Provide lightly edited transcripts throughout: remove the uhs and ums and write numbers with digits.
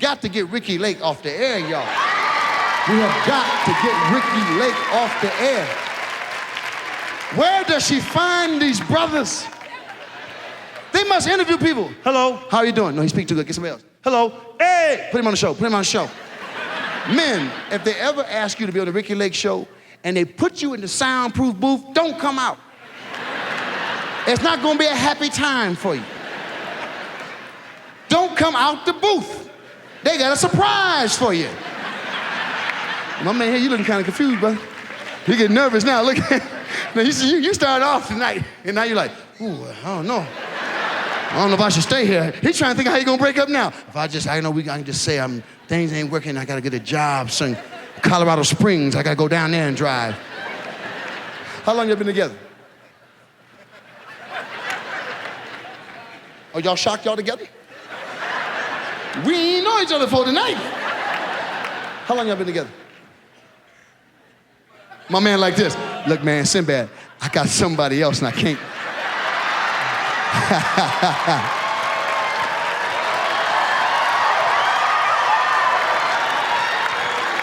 got to get Ricky Lake off the air, y'all. We have got to get Ricky Lake off the air. Where does she find these brothers? They must interview people. Hello. How are you doing? No, he speaks too good. Get somebody else. Hello. Hey. Put him on the show. Put him on the show. Men, if they ever ask you to be on the Ricky Lake show and they put you in the soundproof booth, don't come out. It's not gonna be a happy time for you. Don't come out the booth. They got a surprise for you. My man here, you looking kind of confused, brother. You get nervous now. Look at now you started off tonight, and now you're like, ooh, I don't know. I don't know if I should stay here. He's trying to think how you gonna break up now. If I can just say things ain't working, I gotta get a job, son. Colorado Springs, I gotta go down there and drive. How long you been together? Oh, y'all shocked y'all together? We ain't know each other for tonight. How long y'all been together? My man like this. Look, man, Sinbad, I got somebody else and I can't.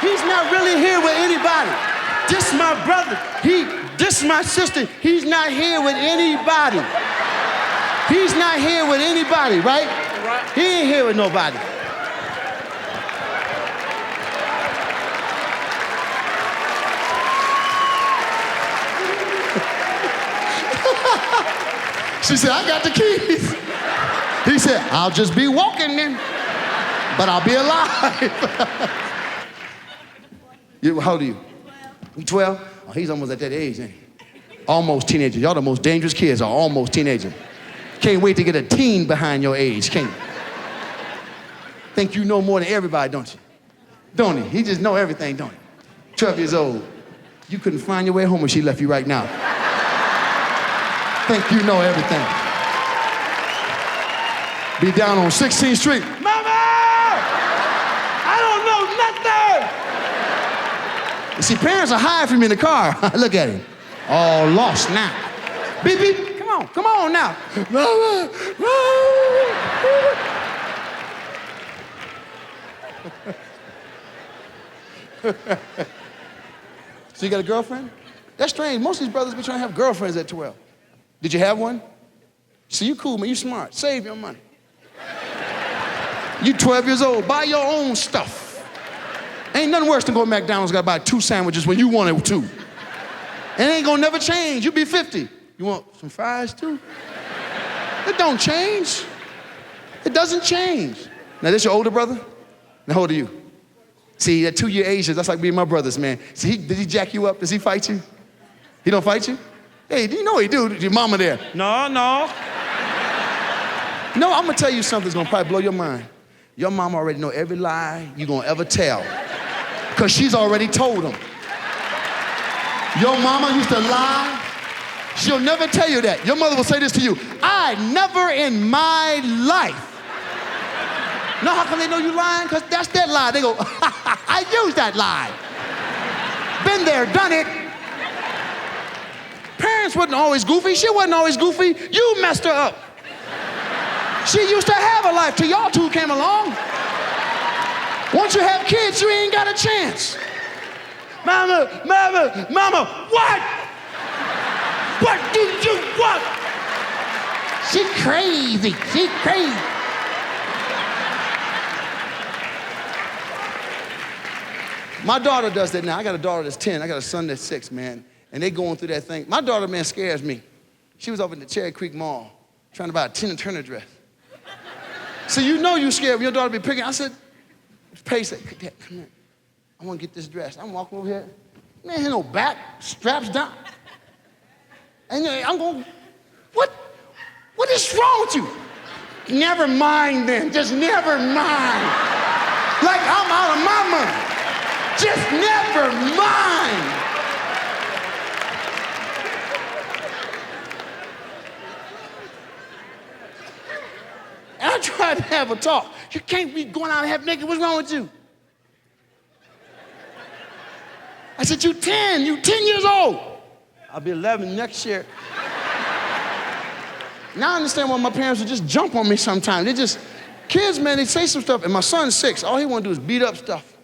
He's not really here with anybody. This my brother. This my sister. He's not here with anybody. He's not here with anybody, right? Right. He ain't here with nobody. She said, I got the keys. He said, I'll just be walking then, but I'll be alive. How old are you? 12. You 12? Oh, he's almost at that age, ain't he? Almost teenager. Y'all the most dangerous kids are almost teenager. Can't wait to get a teen behind your age, can't you? Think you know more than everybody, don't you? Don't he? He just know everything, don't he? 12 years old. You couldn't find your way home if she left you right now. Think you know everything. Be down on 16th Street. Mama! I don't know nothing! You see, parents are hiding from me in the car. Look at him. All lost now. Beep, beep. Come on now. Mama! So you got a girlfriend? That's strange. Most of these brothers be trying to have girlfriends at 12. Did you have one? See, you cool, man. You smart. Save your money. You 12 years old. Buy your own stuff. Ain't nothing worse than going to McDonald's and got to buy 2 sandwiches when you wanted 2. And it ain't going to never change. You'll be 50. You want some fries, too? It don't change. It doesn't change. Now, this your older brother? Now, how old are you? See, that 2-year age, that's like being my brothers, man. See, did he jack you up? Does he fight you? He don't fight you? Hey, do you know he do? Your mama there? No. No, I'm gonna tell you something that's gonna probably blow your mind. Your mama already know every lie you gonna ever tell, because she's already told them. Your mama used to lie. She'll never tell you that. Your mother will say this to you: I never in my life. Know how come they know you lying? Because that's that lie. They go, I used that lie. Been there, done it. Parents wasn't always goofy. She wasn't always goofy. You messed her up. She used to have a life till y'all two came along. Once you have kids, you ain't got a chance. Mama, what? What do you want? She crazy. My daughter does that now. I got a daughter that's 10. I got a son that's 6, man. And they going through that thing. My daughter, man, scares me. She was up in the Cherry Creek Mall trying to buy a Tina Turner dress. So you know you scared when your daughter be picking. I said, Paige said, come here. I want to get this dress. I'm walking over here. Man, ain't no back, straps down. And I'm going, what is wrong with you? Never mind then, just never mind. Like I'm out of my money. Just never mind. And I tried to have a talk. You can't be going out half naked. What's wrong with you? I said, you 10 years old. I'll be 11 next year. Now I understand why my parents would just jump on me sometimes. Kids, man, they say some stuff, and my son's 6. All he want to do is beat up stuff.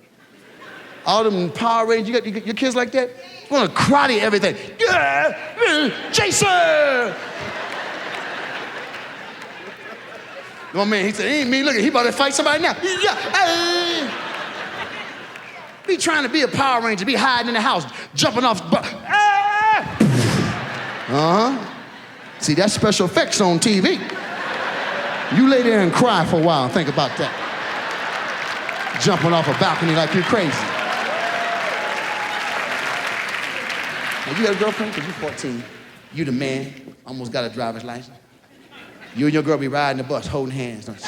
All them Power Rangers, you got your kids like that? You want to karate everything. Yeah, Jason! My man, he said, he ain't me. Look, he about to fight somebody now. Yeah, hey. Be trying to be a Power Ranger, be hiding in the house, jumping off. See, that's special effects on TV. You lay there and cry for a while and think about that. Jumping off a balcony like you're crazy. Now, you got a girlfriend? Because you're 14. You the man, almost got a driver's license. You and your girl be riding the bus, holding hands. Don't you?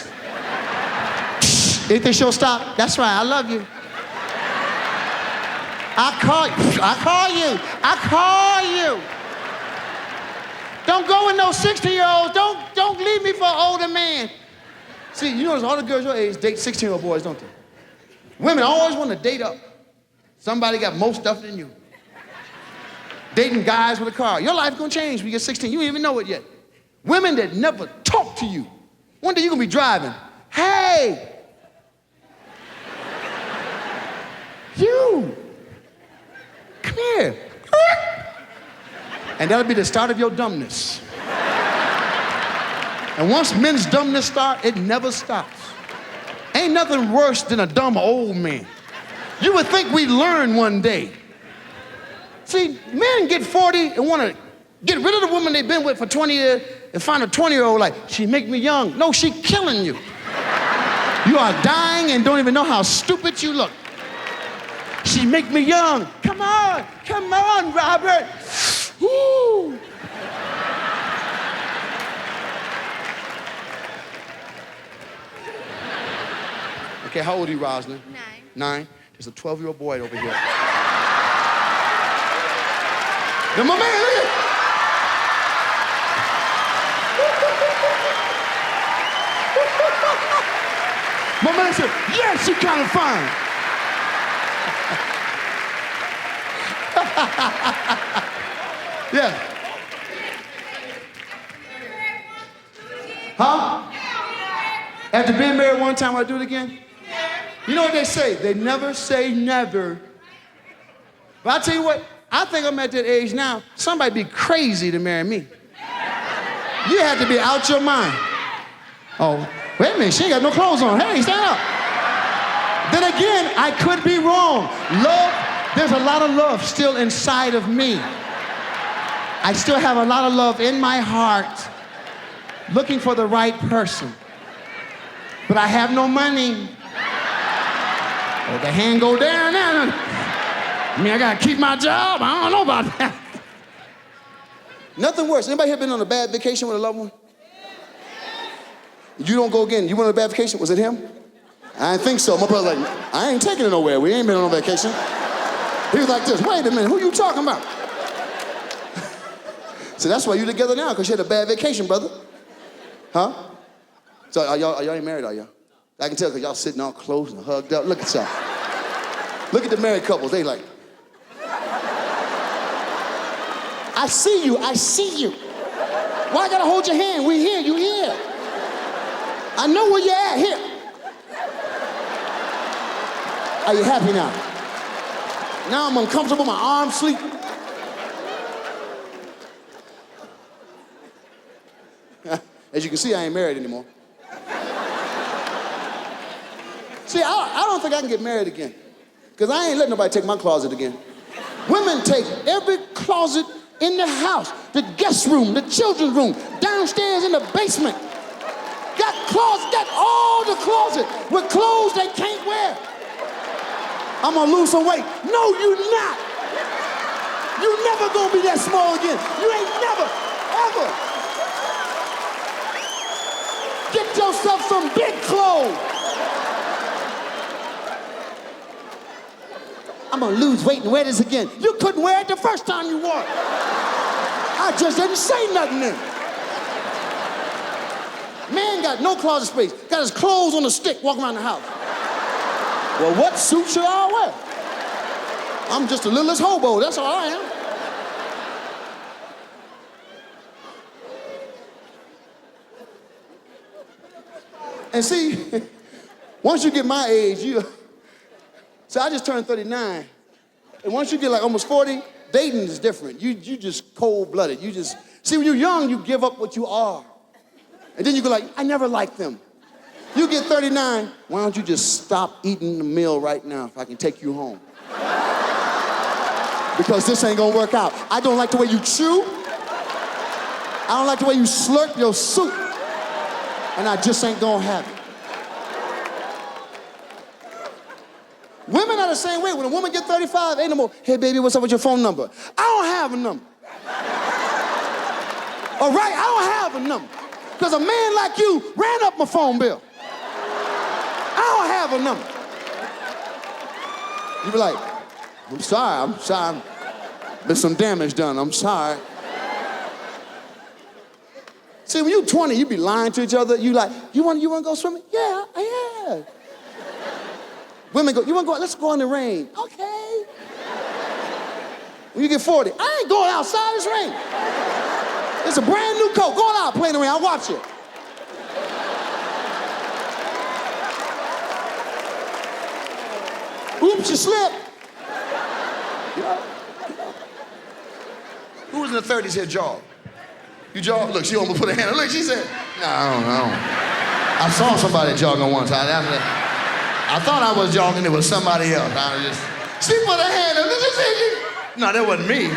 You think she'll stop? That's right, I love you. I call you. Don't go with no 60-year-olds. Don't leave me for an older man. See, you notice all the girls your age date 16-year-old boys, don't they? Women always want to date up. Somebody got more stuff than you. Dating guys with a car. Your life gonna change when you get 16. You don't even know it yet. Women that never talk to you. One day you're gonna be driving. Hey! You! Come here. And that'll be the start of your dumbness. And once men's dumbness start, it never stops. Ain't nothing worse than a dumb old man. You would think we'd learn one day. See, men get 40 and want to get rid of the woman they've been with for 20 years and find a 20-year-old like, she make me young. No, she killing you. You are dying and don't even know how stupid you look. She make me young. Come on, Robert. Woo. Okay, how old are you, Rosalind? 9. There's a 12-year-old boy over here. Then my man, look at it. My man said, yeah, she kind of fine. Yeah. Huh? After being married one time, I'll do it again? You know what they say? They never say never. But I tell you what, I think I'm at that age now, somebody be crazy to marry me. You had to be out your mind. Oh, wait a minute, she ain't got no clothes on. Hey, stand up. Then again, I could be wrong. Love, there's a lot of love still inside of me. I still have a lot of love in my heart, looking for the right person. But I have no money. Oh, the hand go down now. I mean, I gotta keep my job. I don't know about that. Nothing worse. Anybody here been on a bad vacation with a loved one? You don't go again. You went on a bad vacation? Was it him? I didn't think so. My brother's like, I ain't taking it nowhere. We ain't been on vacation. He was like this, wait a minute, who you talking about? So that's why you together now, because you had a bad vacation, brother. Huh? So are y'all ain't married, are y'all? I can tell because y'all sitting all close and hugged up. Look at y'all. Look at the married couples. They like, I see you. Why I gotta hold your hand? We here, you here. I know where you're at, here. Are you happy now? Now I'm uncomfortable, my arms sleep. As you can see, I ain't married anymore. See, I don't think I can get married again, because I ain't letting nobody take my closet again. Women take every closet in the house, the guest room, the children's room, downstairs in the basement. Got all the closet with clothes they can't wear. I'm gonna lose some weight. No, you not. You never gonna be that small again. You ain't never, ever. Get yourself some big clothes. I'm gonna lose weight and wear this again. You couldn't wear it the first time you wore it. I just didn't say nothing then. Man got no closet space. Got his clothes on a stick walking around the house. Well, what suit should I wear? I'm just the littlest hobo, that's all I am. And see, once you get my age, so I just turned 39. And once you get like almost 40, dating is different. You just cold-blooded. You just, see, when you're young, you give up what you are. And then you go like, I never liked them. You get 39, why don't you just stop eating the meal right now if I can take you home? Because this ain't gonna work out. I don't like the way you chew. I don't like the way you slurp your soup. And I just ain't gonna have it. Women are the same way. When a woman gets 35, ain't no more, hey baby, what's up with your phone number? I don't have a number. All right, I don't have a number. Because a man like you ran up my phone bill. I don't have a number. You be like, I'm sorry. There's some damage done, I'm sorry. See, when you're 20, you be lying to each other. You like, you want to go swimming? Yeah, yeah. Women go, you want to go, let's go in the rain. Okay. When you get 40, I ain't going outside, it's rain. It's a brand new coat. Go out, play in the rain, I'll watch it. Oops, you slipped. Who was in the 30s here jog? You jog? Look, she almost put her hand on. Look, she said, no, I don't know. I saw somebody jogging one time. I thought I was jogging, it was somebody else. She put her hand on. No, that wasn't me.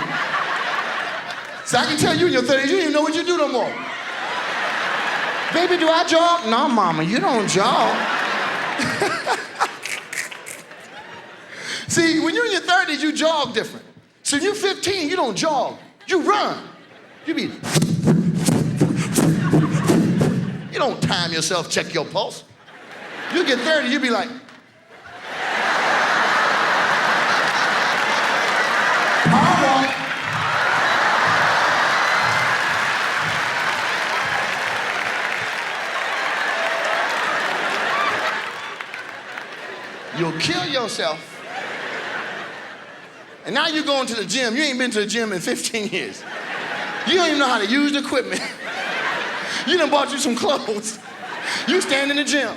So I can tell you in your 30s, you don't even know what you do no more. Baby, do I jog? No, mama, you don't jog. See, when you're in your 30s, you jog different. So when you're 15, you don't jog, you run. You don't time yourself, check your pulse. You get 30, you be like, power walk. You'll kill yourself. And now you're going to the gym. You ain't been to the gym in 15 years. You don't even know how to use the equipment. You done bought you some clothes. You stand in the gym.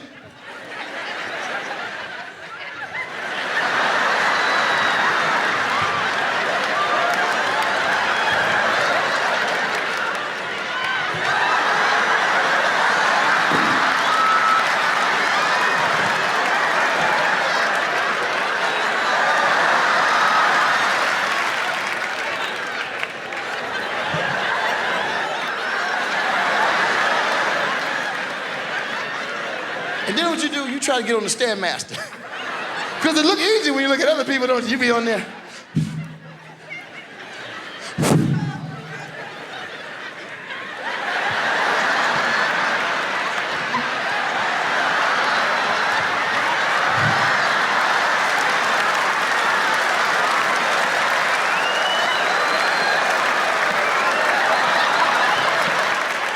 And then what you do, you try to get on the Stairmaster. Because it look easy when you look at other people, don't you? You be on there.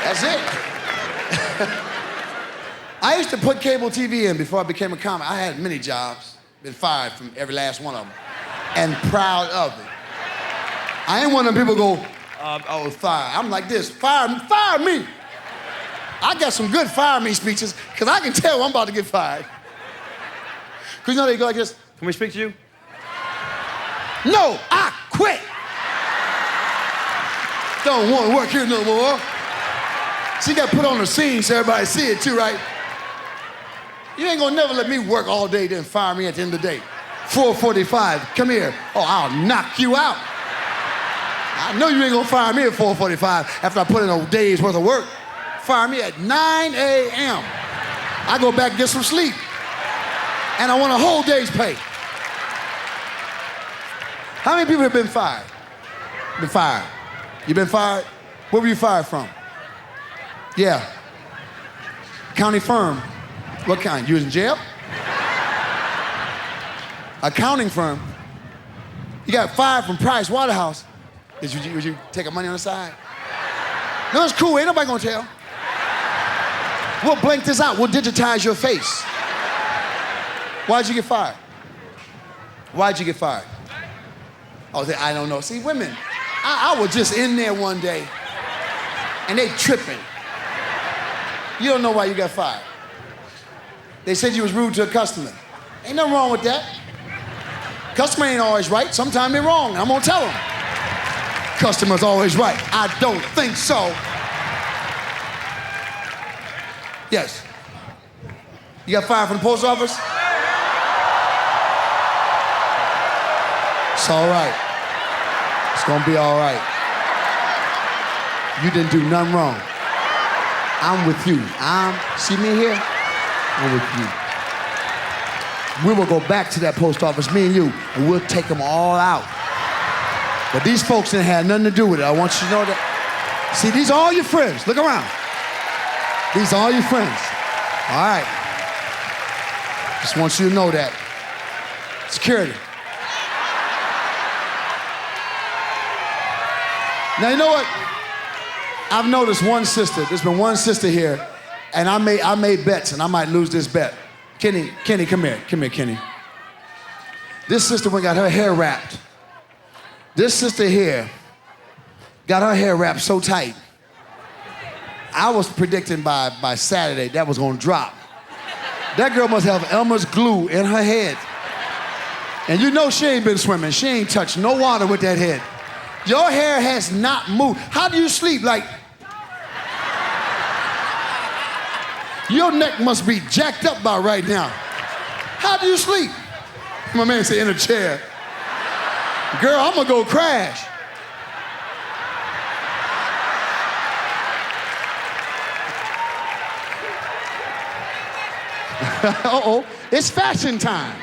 That's it. I used to put cable TV in before I became a comic. I had many jobs, been fired from every last one of them, and proud of it. I ain't one of them people go, I was fired. I'm like this, fire me. I got some good fire me speeches, because I can tell I'm about to get fired. Because you know they go like this, can we speak to you? No, I quit. Don't want to work here no more. She got put on the scene so everybody see it too, right? You ain't gonna never let me work all day then fire me at the end of the day. 4:45, come here. Oh, I'll knock you out. I know you ain't gonna fire me at 4:45 after I put in a day's worth of work. Fire me at 9 a.m. I go back and get some sleep. And I want a whole day's pay. How many people have been fired? Been fired. You been fired? Where were you fired from? Yeah. County firm. What kind? You was in jail? Accounting firm. You got fired from Price Waterhouse. Would you take money on the side? No, it's cool. Ain't nobody gonna tell. We'll blank this out. We'll digitize your face. Why'd you get fired? Why'd you get fired? Oh, I don't know. See, women, I was just in there one day, and they tripping. You don't know why you got fired. They said you was rude to a customer. Ain't nothing wrong with that. Customer ain't always right. Sometimes they're wrong. I'm gonna tell them. Customer's always right. I don't think so. Yes. You got fired from the post office? It's all right. It's gonna be all right. You didn't do nothing wrong. I'm with you. See me here? I'm with you. We will go back to that post office, me and you, and we'll take them all out. But these folks didn't have nothing to do with it. I want you to know that. See, these are all your friends. Look around. These are all your friends. All right. Just want you to know that. Security. Now, you know what? I've noticed one sister. There's been one sister here, and I made bets, and I might lose this bet. Kenny, come here. Come here, Kenny. This sister went and got her hair wrapped. This sister here got her hair wrapped so tight. I was predicting by Saturday that was gonna drop. That girl must have Elmer's glue in her head. And you know she ain't been swimming. She ain't touched no water with that head. Your hair has not moved. How do you sleep? Like, your neck must be jacked up by right now. How do you sleep? My man said, in a chair. Girl, I'm gonna go crash. Uh-oh, it's fashion time.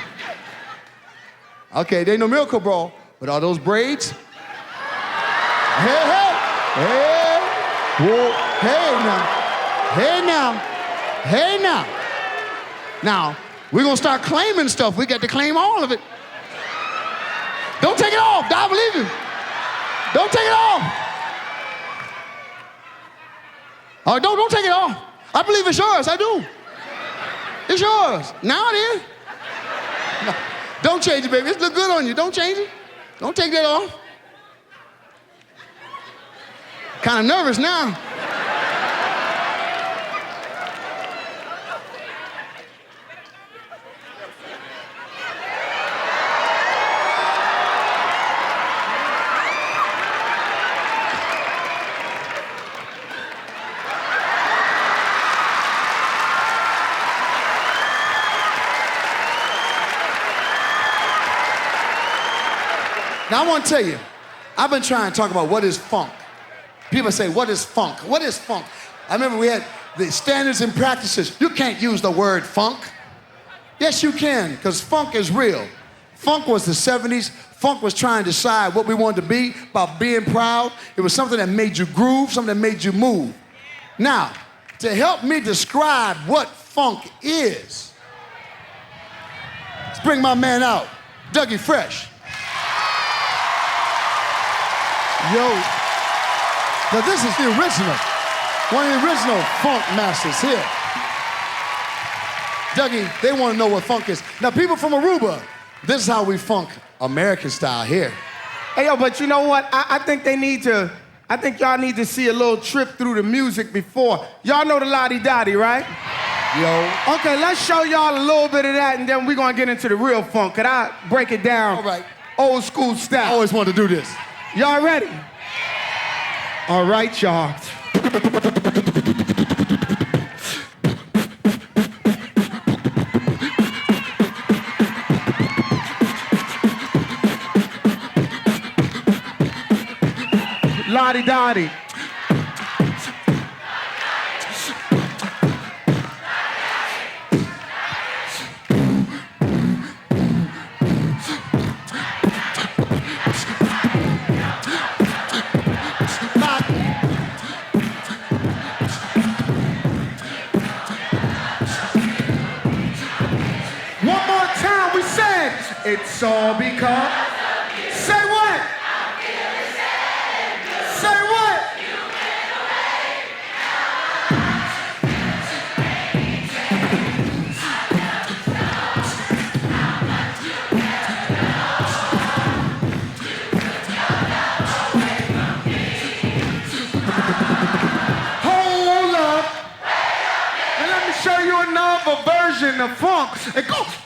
Okay, they ain't no Miracle Bro, but all those braids? Hey, hey, hey, whoa, hey now, hey now, hey now. Now, we're gonna start claiming stuff. We got to claim all of it. Don't take it off, I believe you. Don't take it off. Oh, don't take it off. I believe it's yours, I do. It's yours. Now it is. No, don't change it, baby. It look good on you. Don't change it. Don't take that off. Kind of nervous now. Now I want to tell you, I've been trying to talk about what is funk. People say, what is funk? What is funk? I remember we had the standards and practices. You can't use the word funk. Yes, you can, because funk is real. Funk was the 70s. Funk was trying to decide what we wanted to be, about being proud. It was something that made you groove, something that made you move. Now, to help me describe what funk is, let's bring my man out, Dougie Fresh. Yo, now this is the original, one of the original funk masters here. Dougie, they want to know what funk is. Now, people from Aruba, this is how we funk American style here. Hey, yo, but you know what? I think y'all need to see a little trip through the music before. Y'all know the Lottie Dottie, right? Yo. Okay, let's show y'all a little bit of that, and then we're gonna get into the real funk. Could I break it down? All right. Old school style. I always wanted to do this. Y'all ready? All right, y'all. Lottie Dottie. It's all because. Say what? Say what? Hold up. And let me show you another version of funk. It goes.